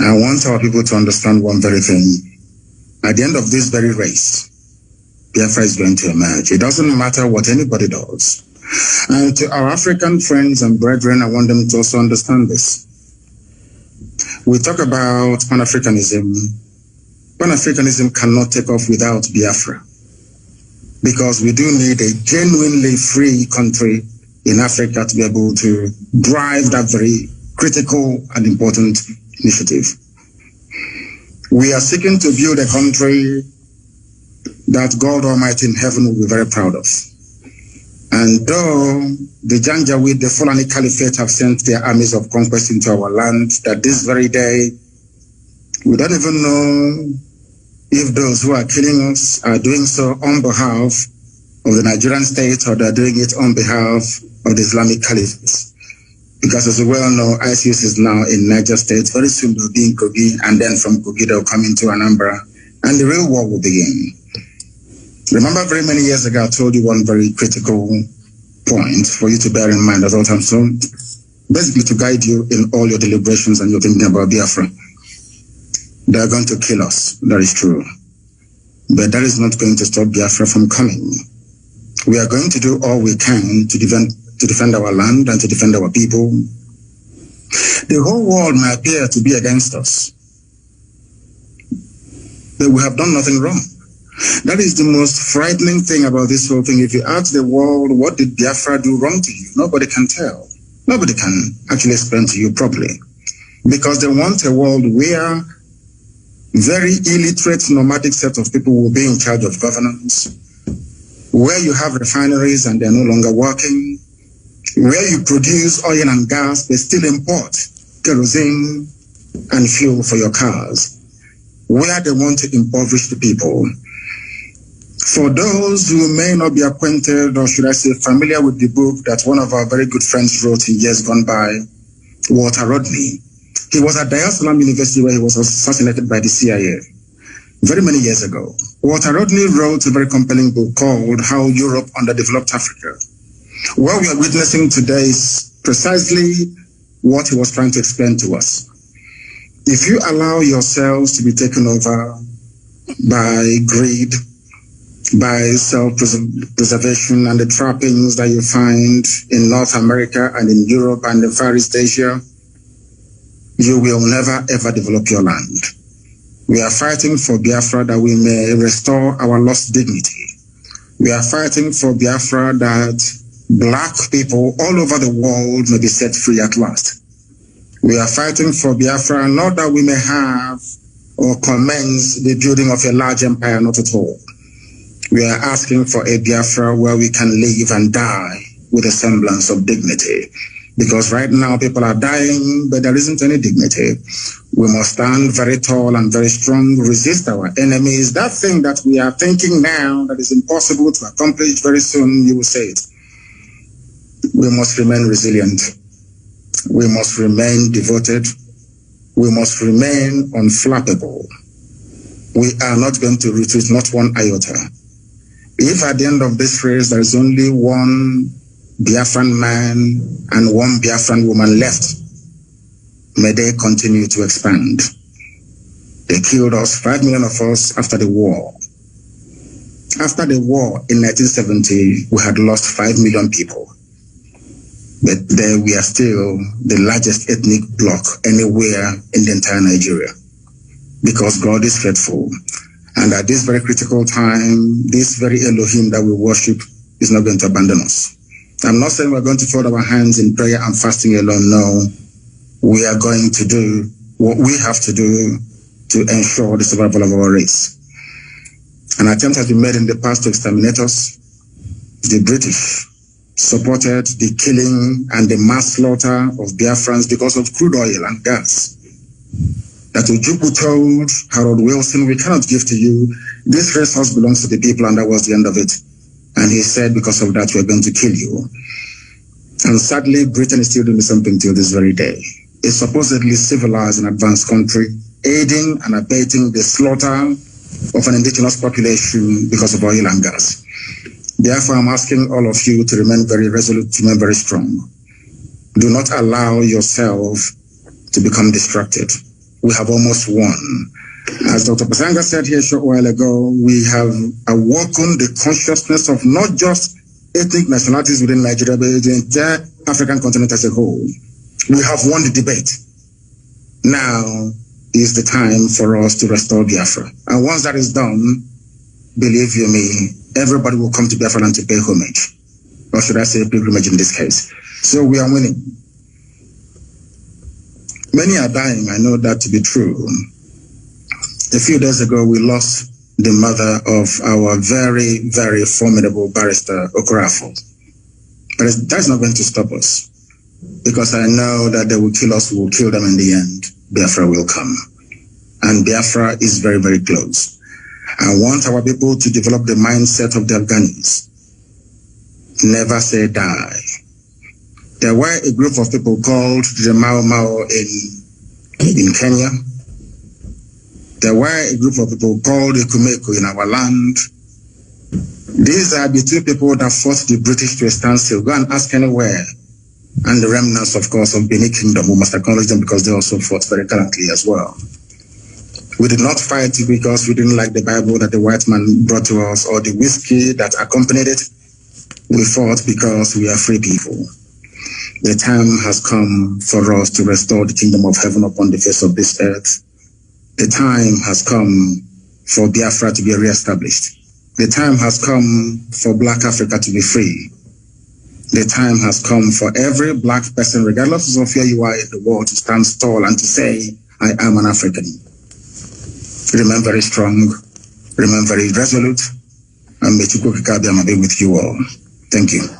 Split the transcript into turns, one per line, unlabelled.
I want our people to understand one very thing. At the end of this very race, Biafra is going to emerge. It doesn't matter what anybody does. And to our African friends and brethren, I want them to also understand this. We talk about Pan-Africanism. Pan-Africanism cannot take off without Biafra, because we do need a genuinely free country in Africa to be able to drive that very critical and important initiative. We are seeking to build a country that God Almighty in heaven will be very proud of. And though the Janjaweed, the Fulani Caliphate, have sent their armies of conquest into our land, that this very day, we don't even know if those who are killing us are doing so on behalf of the Nigerian state or they're doing it on behalf of the Islamic Caliphate. Because as we well know, ISIS is now in Niger State. Very soon they'll be in Kogi, and then from Kogi they'll come into Anambra, and the real war will begin. Remember, very many years ago, I told you one very critical point for you to bear in mind at all times. So basically to guide you in all your deliberations and your thinking about Biafra. They are going to kill us. That is true. But that is not going to stop Biafra from coming. We are going to do all we can to defend our land and to defend our people. The whole world may appear to be against us, but we have done nothing wrong. That is the most frightening thing about this whole thing. If you ask the world, what did Biafra do wrong to you? Nobody can tell. Nobody can actually explain to you properly. Because they want a world where very illiterate nomadic set of people will be in charge of governance, where you have refineries and they're no longer working, where you produce oil and gas but still import kerosene and fuel for your cars, where they want to impoverish the people. For those who may not be acquainted, or should I say familiar with the book that one of our very good friends wrote in years gone by, Walter Rodney. He was at Dar es Salaam University where he was assassinated by the CIA very many years ago. Walter Rodney wrote a very compelling book called How Europe Underdeveloped Africa. What we are witnessing today is precisely what he was trying to explain to us. If you allow yourselves to be taken over by greed, by self-preservation and the trappings that you find in North America and in Europe and in Far East Asia, you will never ever develop your land. We are fighting for Biafra that we may restore our lost dignity. We are fighting for Biafra that black people all over the world may be set free at last. We are fighting for Biafra not that we may have or commence the building of a large empire, not at all. We are asking for a Biafra where we can live and die with a semblance of dignity. Because right now people are dying, but there isn't any dignity. We must stand very tall and very strong, resist our enemies. That thing that we are thinking now that is impossible to accomplish very soon, you will say it. We must remain resilient. We must remain devoted. We must remain unflappable. We are not going to retreat, not one iota. If at the end of this race there is only one Biafran man and one Biafran woman left, may they continue to expand. They killed us, 5 million of us, after the war. After the war in 1970, we had lost 5 million people. But there we are still the largest ethnic bloc anywhere in the entire Nigeria. Because God is faithful. And at this very critical time, this very Elohim that we worship is not going to abandon us. I'm not saying we're going to fold our hands in prayer and fasting alone. No, we are going to do what we have to do to ensure the survival of our race. An attempt has been made in the past to exterminate us. The British supported the killing and the mass slaughter of Biafrans because of crude oil and gas. That Ojukwu told Harold Wilson, we cannot give to you. This resource belongs to the people, and that was the end of it. And he said, because of that, we're going to kill you. And sadly, Britain is still doing something till this very day. A supposedly civilized and advanced country, aiding and abating the slaughter of an indigenous population because of oil and gas. Therefore, I'm asking all of you to remain very resolute, to remain very strong. Do not allow yourself to become distracted. we have almost won. As Dr. Basanga said here a short while ago, we have awoken the consciousness of not just ethnic nationalities within Nigeria, but the entire African continent as a whole. We have won the debate. Now is the time for us to restore Biafra. And once that is done, believe you me, everybody will come to Biafra and to pay homage. Or should I say pilgrimage in this case. So we are winning. Many are dying, I know that to be true. A few days ago, we lost the mother of our very, very formidable barrister, Okorafo. But that's not going to stop us. Because I know that they will kill us, we will kill them in the end. Biafra will come. And Biafra is very, very close. I want our people to develop the mindset of the Afghans. Never say die. There were a group of people called the Mau Mau in Kenya. There were a group of people called the Kumeko in our land. These are the two people that forced the British to a standstill. Go and ask anywhere. And the remnants, of course, of Benin Kingdom, we must acknowledge them because they also fought very gallantly as well. We did not fight because we didn't like the Bible that the white man brought to us or the whiskey that accompanied it. We fought because we are free people. The time has come for us to restore the kingdom of heaven upon the face of this earth. The time has come for Biafra to be reestablished. The time has come for Black Africa to be free. The time has come for every Black person, regardless of where you are in the world, to stand tall and to say, I am an African. Remain very strong, remain very resolute, and may Chukwu Kikabiyama be with you all. Thank you.